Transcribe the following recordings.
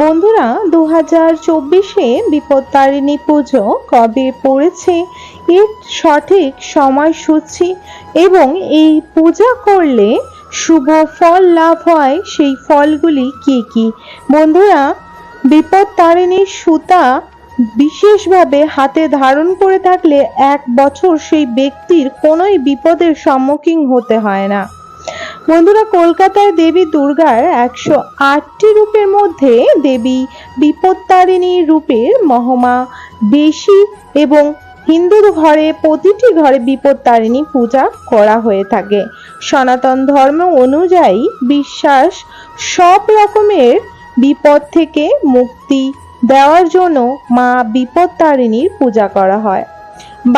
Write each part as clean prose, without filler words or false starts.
বন্ধুরা 2024-এ বিপত্তারিণী পুজো কবে পড়েছে, এর সঠিক সময়সূচি এবং এই পূজা করলে শুভ ফল লাভ হয় সেই ফলগুলি কি কি। বন্ধুরা, বিপত্তারিণীর সুতা বিশেষভাবে হাতে ধারণ করে থাকলে 1 বছর সেই ব্যক্তির কোনোই বিপদের সম্মুখীন হতে হয় না। বন্ধুরা, কলকাতায় দেবী দুর্গার 108টি রূপের মধ্যে দেবী বিপত্তারিণী রূপের মহিমা বেশি এবং হিন্দুর ঘরে প্রতিটি ঘরে বিপত্তারিণী পূজা করা হয়ে থাকে। সনাতন ধর্ম অনুযায়ী বিশ্বাস সব রকমের বিপদ থেকে মুক্তি দেওয়ার জন্য মা বিপত্তারিণীর পূজা করা হয়।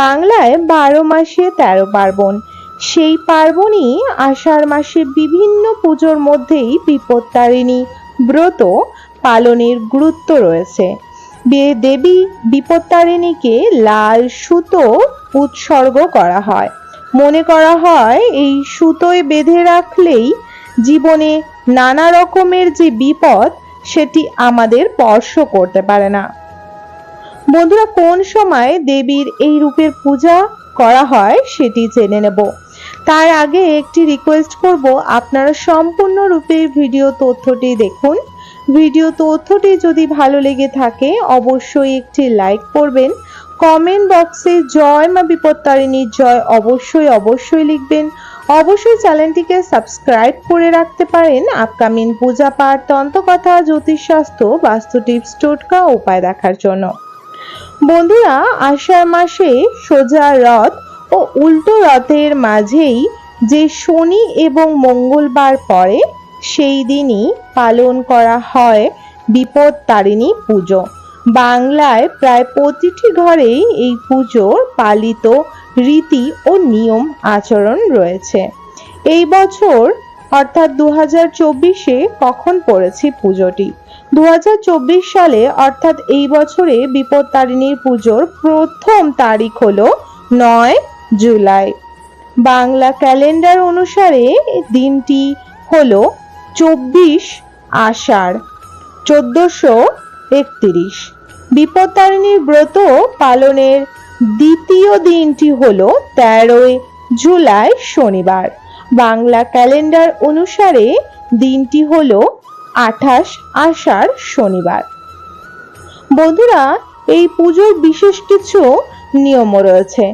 বাংলায় 12 মাসে 13 পার্বণ। সেই পার্বণই আষাঢ় মাসে বিভিন্ন পুজোর মধ্যেই বিপত্তারিণী ব্রত পালনের গুরুত্ব রয়েছে। দেবী বিপত্তারিণীকে লাল সুতো উৎসর্গ করা হয়। মনে করা হয় এই সুতোয় বেঁধে রাখলেই জীবনে নানা রকমের যে বিপদ সেটি আমাদের স্পর্শ করতে পারে না। বন্ধুরা, কোন সময় দেবীর এই রূপের পূজা করা হয় সেটি জেনে নেব। তার আগে একটি রিকোয়েস্ট করব, আপনারা সম্পূর্ণ রূপের ভিডিও তথ্যটি দেখুন। ভিডিও তথ্যটি যদি ভালো লেগে থাকে অবশ্যই একটি লাইক করবেন। কমেন্ট বক্সে জয় মা বিপত্তারিণীর জয় অবশ্যই লিখবেন। অবশ্যই চ্যানেলটিকে সাবস্ক্রাইব করে রাখতে পারেন আপকামিং পূজা পাঠ, তন্ত্রকথা, জ্যোতিষশাস্ত্র, বাস্তু টিপস, টোটকা উপায় দেখার জন্য। বন্ধুরা, আষাঢ় মাসে সোজা রথ ও উল্টো রথের মাঝেই যে শনি এবং মঙ্গলবার পড়ে সেই দিনই পালন করা হয় বিপত্তারিণী পুজো। বাংলায় প্রায় প্রতিটি ঘরেই এই পুজোর পালিত রীতি ও নিয়ম আচরণ রয়েছে। এই বছর অর্থাৎ 2024-এ কখন পড়েছে পুজোটি? 2024 সালে অর্থাৎ এই বছরে বিপত্তারিণীর পুজোর প্রথম তারিখ হলো 9 জুলাই। বাংলা ক্যালেন্ডার অনুসারে দিনটি হলো 24 আষাঢ় 1431। বিপত্তারিণীর ব্রত পালনের দ্বিতীয় দিনটি হলো 13 জুলাই শনিবার। বাংলা ক্যালেন্ডার অনুসারে দিনটি হলো 28 আষাঢ় শনিবার। বন্ধুরা, এই পুজোর বিশেষ কিছু নিয়ম রয়েছে।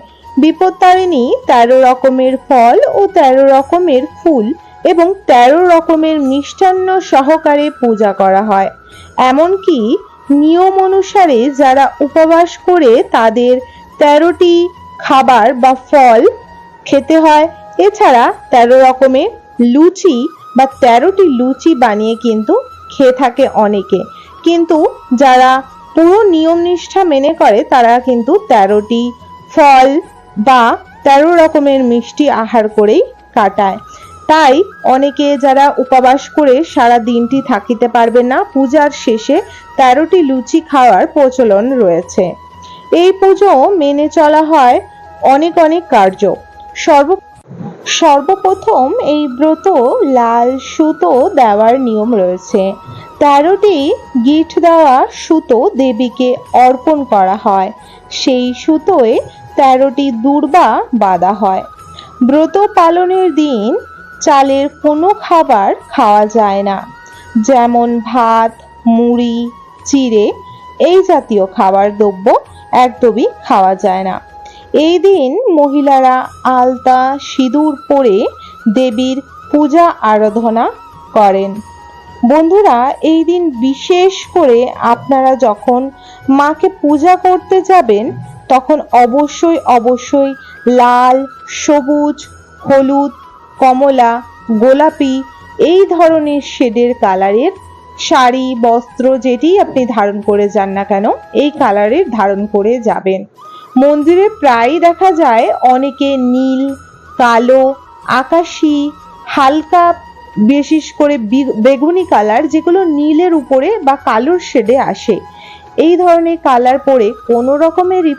বিপত্তারিণী 13 রকমের ফল ও 13 রকমের ফুল এবং 13 রকমের মিষ্টান্ন সহকারে পূজা করা হয়। এমনকি নিয়ম অনুসারে যারা উপবাস করে তাদের 13টি খাবার বা ফল খেতে হয়। এছাড়া 13 রকমের লুচি বা 13টি লুচি বানিয়ে কিন্তু খেয়ে থাকে অনেকে। কিন্তু যারা পুরো নিয়ম নিষ্ঠা মেনে করে তারা কিন্তু 13টি ফল বা 13 রকমের মিষ্টি আহার করেই কাটায়। তাই অনেকে যারা উপবাস করে সারা দিনটি থাকিতে পারবে না, পূজার শেষে 13টি লুচি খাওয়ার প্রচলন রয়েছে। এই পুজো মেনে চলা হয় অনেক কার্য। সর্বপ্রথম এই ব্রত লাল সুতো দেওয়ার নিয়ম রয়েছে। 13টি গিট দেওয়া সুতো দেবীকে অর্পণ করা হয়। সেই সুতোয় 13টি দূর্বা বাঁধা হয়। ব্রত পালনের দিন চালের কোনো খাবার খাওয়া যায় না, যেমন ভাত, মুড়ি, চিড়ে এই জাতীয় খাবার দ্রব্য একদমই খাওয়া যায় না। এই দিন মহিলারা আলতা সিঁদুর পরে দেবীর পূজা আরাধনা করেন। বন্ধুরা, এই দিন বিশেষ করে আপনারা যখন মাকে পূজা করতে যাবেন তখন অবশ্যই লাল, সবুজ, হলুদ, কমলা, গোলাপি এই ধরনের শেডের কালারের শাড়ি, বস্ত্র যেটি আপনি ধারণ করে যান না কেন এই কালারের ধারণ করে যাবেন। মন্দিরে প্রায়ই দেখা যায় অনেকে নীল, কালো, আকাশি, হালকা বিশেষ করে বেগুনি কালার, যেগুলো নীলের উপরে বা কালোর শেডে আসে, এই ধরনের কালার পরে কোনো রকমেরই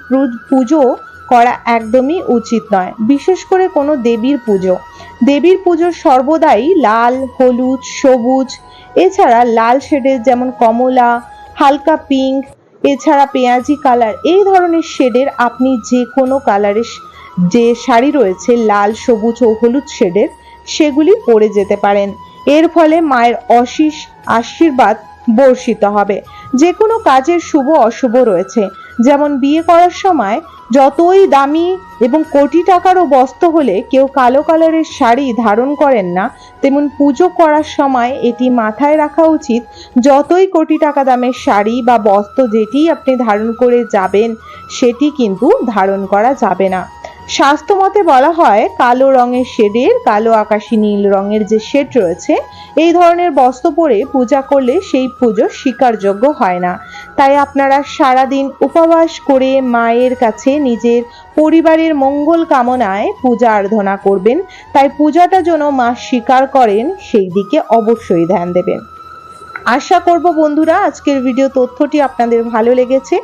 পুজো করা একদমই উচিত নয়। বিশেষ করে কোনো দেবীর পুজো সর্বদাই লাল, হলুদ, সবুজ, এছাড়া লাল শেডের যেমন কমলা, হালকা পিঙ্ক, এছাড়া পেঁয়াজি কালার, এই ধরনের শেডের আপনি যে কোনো কালারের যে শাড়ি রয়েছে লাল, সবুজ ও হলুদ শেডের, সেগুলি পরে যেতে পারেন। এর ফলে মায়ের অশেষ আশীর্বাদ বর্ষিত হবে। যে কোনো কাজের শুভ অশুভ রয়েছে, যেমন বিয়ে করার সময় যতই দামি এবং কোটি টাকারও বস্ত্র হলে কেউ কালো কালারের শাড়ি ধারণ করেন না, তেমন পুজো করার সময় এটি মাথায় রাখা উচিত। যতই কোটি টাকা দামের শাড়ি বা বস্ত্র যেটি আপনি ধারণ করে যাবেন, সেটি কিন্তু ধারণ করা যাবে না। স্বাস্থ্যমতে বলা হয় কালো রঙের শেডের, কালো আকাশি নীল রঙের যে শেড রয়েছে, এই ধরনের বস্ত্র পরে পূজা করলে সেই পুজো স্বীকারযোগ্য হয় না। তাই আপনারা সারাদিন উপবাস করে মায়ের কাছে নিজের পরিবারের মঙ্গল কামনায় পূজা আরাধনা করবেন। তাই পূজাটা যেন মা স্বীকার করেন, সেই দিকে অবশ্যই ধ্যান দেবেন। আশা করব বন্ধুরা আজকের ভিডিও তথ্যটি আপনাদের ভালো লেগেছে।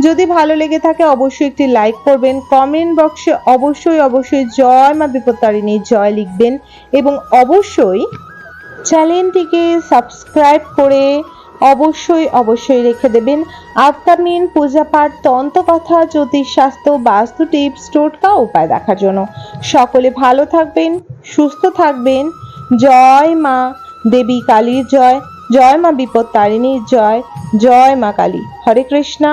যদি ভালো লেগে থাকে অবশ্যই একটি লাইক করবেন, কমেন্ট বক্সে অবশ্যই জয় মা বিপত্তারিণী জয় লিখবেন এবং অবশ্যই চ্যানেলটিকে সাবস্ক্রাইব করে অবশ্যই রেখে দেবেন আপকামিং পূজা পাঠ, তন্ত্রকথা, জ্যোতিষশাস্ত্র, বাস্তু টিপস, টোটকা উপায় দেখার জন্য। সকলে ভালো থাকবেন, সুস্থ থাকবেন। জয় মা দেবী কালীর জয়, জয় মা বিপত্তারিণীর জয়, জয় মা কালী। হরে কৃষ্ণা।